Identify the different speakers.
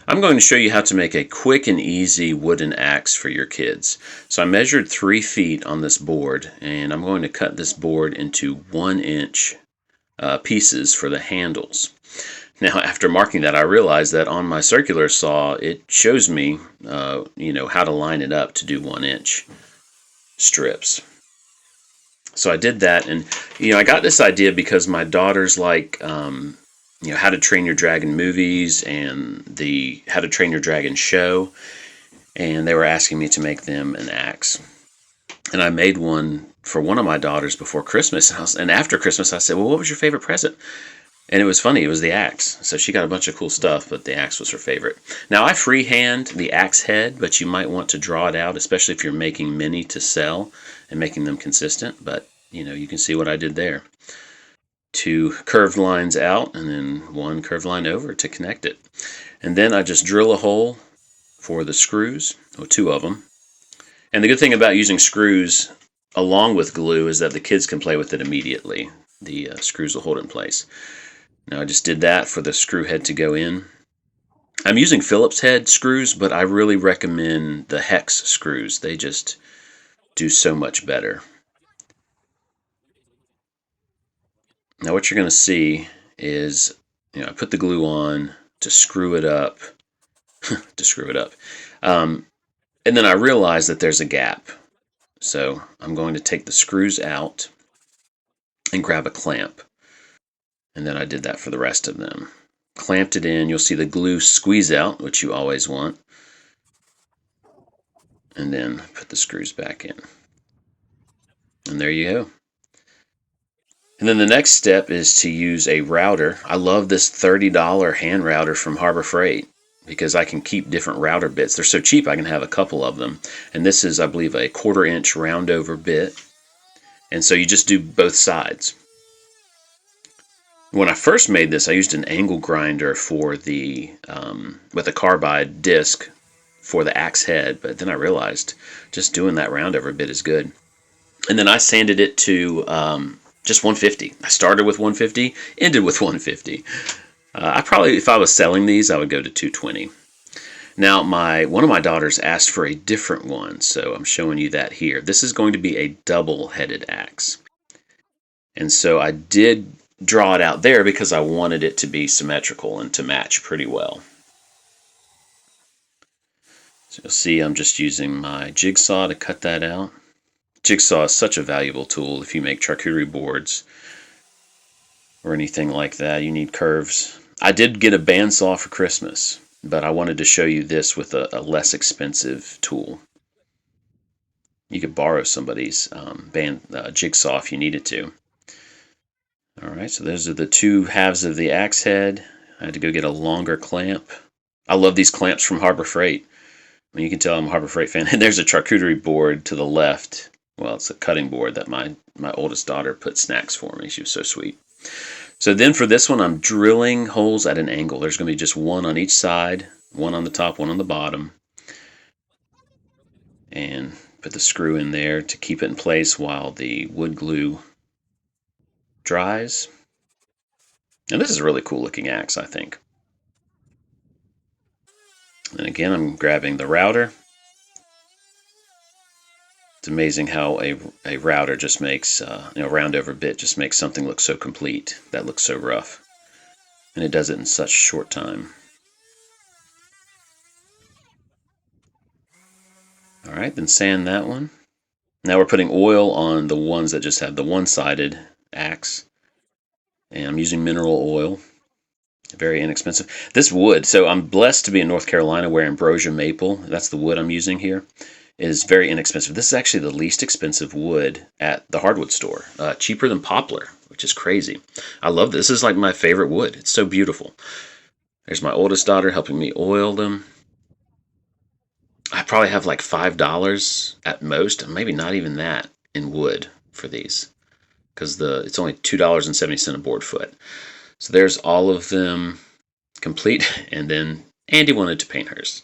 Speaker 1: I'm going to show you how to make a quick and easy wooden axe for your kids. So I measured 3 feet on this board, and I'm going to cut this board into 1-inch pieces for the handles. Now, after marking that, I realized that on my circular saw, it shows me, how to line it up to do 1-inch strips. So I did that, and I got this idea because my daughters like How to Train Your Dragon movies and the How to Train Your Dragon show, and they were asking me to make them an axe. And I made one for one of my daughters before Christmas, and after Christmas I said, well, what was your favorite present? And it was funny, it was the axe. So she got a bunch of cool stuff, but the axe was her favorite. Now I freehand the axe head, but you might want to draw it out, especially if you're making many to sell and making them consistent. But you can see what I did there. 2 curved lines out and then 1 curved line over to connect it. And then I just drill a hole for the screws, or 2 of them. And the good thing about using screws along with glue is that the kids can play with it immediately. The screws will hold it in place. Now I just did that for the screw head to go in. I'm using Phillips head screws, but I really recommend the hex screws. They just do so much better. Now what you're going to see is, I put the glue on to screw it up, and then I realized that there's a gap. So I'm going to take the screws out and grab a clamp. And then I did that for the rest of them. Clamped it in. You'll see the glue squeeze out, which you always want. And then put the screws back in. And there you go. And then the next step is to use a router. I love this $30 hand router from Harbor Freight because I can keep different router bits. They're so cheap I can have a couple of them. And this is, I believe, a 1/4-inch round over bit. And so you just do both sides. When I first made this, I used an angle grinder for the with a carbide disc for the axe head, but then I realized just doing that round over bit is good. And then I sanded it to just 150. I started with 150, ended with 150. I probably, if I was selling these, I would go to 220. Now, one of my daughters asked for a different one, so I'm showing you that here. This is going to be a double-headed axe. And so I did draw it out there because I wanted it to be symmetrical and to match pretty well. So you'll see I'm just using my jigsaw to cut that out. Jigsaw is such a valuable tool if you make charcuterie boards or anything like that. You need curves. I did get a bandsaw for Christmas, but I wanted to show you this with a less expensive tool. You could borrow somebody's jigsaw if you needed to. Alright, so those are the 2 halves of the axe head. I had to go get a longer clamp. I love these clamps from Harbor Freight. I mean, you can tell I'm a Harbor Freight fan. And there's a charcuterie board to the left. Well, it's a cutting board that my oldest daughter put snacks for me. She was so sweet. So then for this one, I'm drilling holes at an angle. There's going to be just 1 on each side, 1 on the top, 1 on the bottom. And put the screw in there to keep it in place while the wood glue dries. And this is a really cool looking axe, I think. And again, I'm grabbing the router. It's amazing how a router just makes, round over bit just makes something look so complete that looks so rough. And it does it in such short time. Alright, then sand that one. Now we're putting oil on the ones that just have the one-sided axe. And I'm using mineral oil. Very inexpensive. This wood, so I'm blessed to be in North Carolina where ambrosia maple, that's the wood I'm using here, is very inexpensive. This is actually the least expensive wood at the hardwood store. Cheaper than poplar, which is crazy. I love this. This is like my favorite wood. It's so beautiful. There's my oldest daughter helping me oil them. I probably have like $5 at most, maybe not even that, in wood for these. Because it's only $2.70 a board foot. So there's all of them complete, and then Andy wanted to paint hers.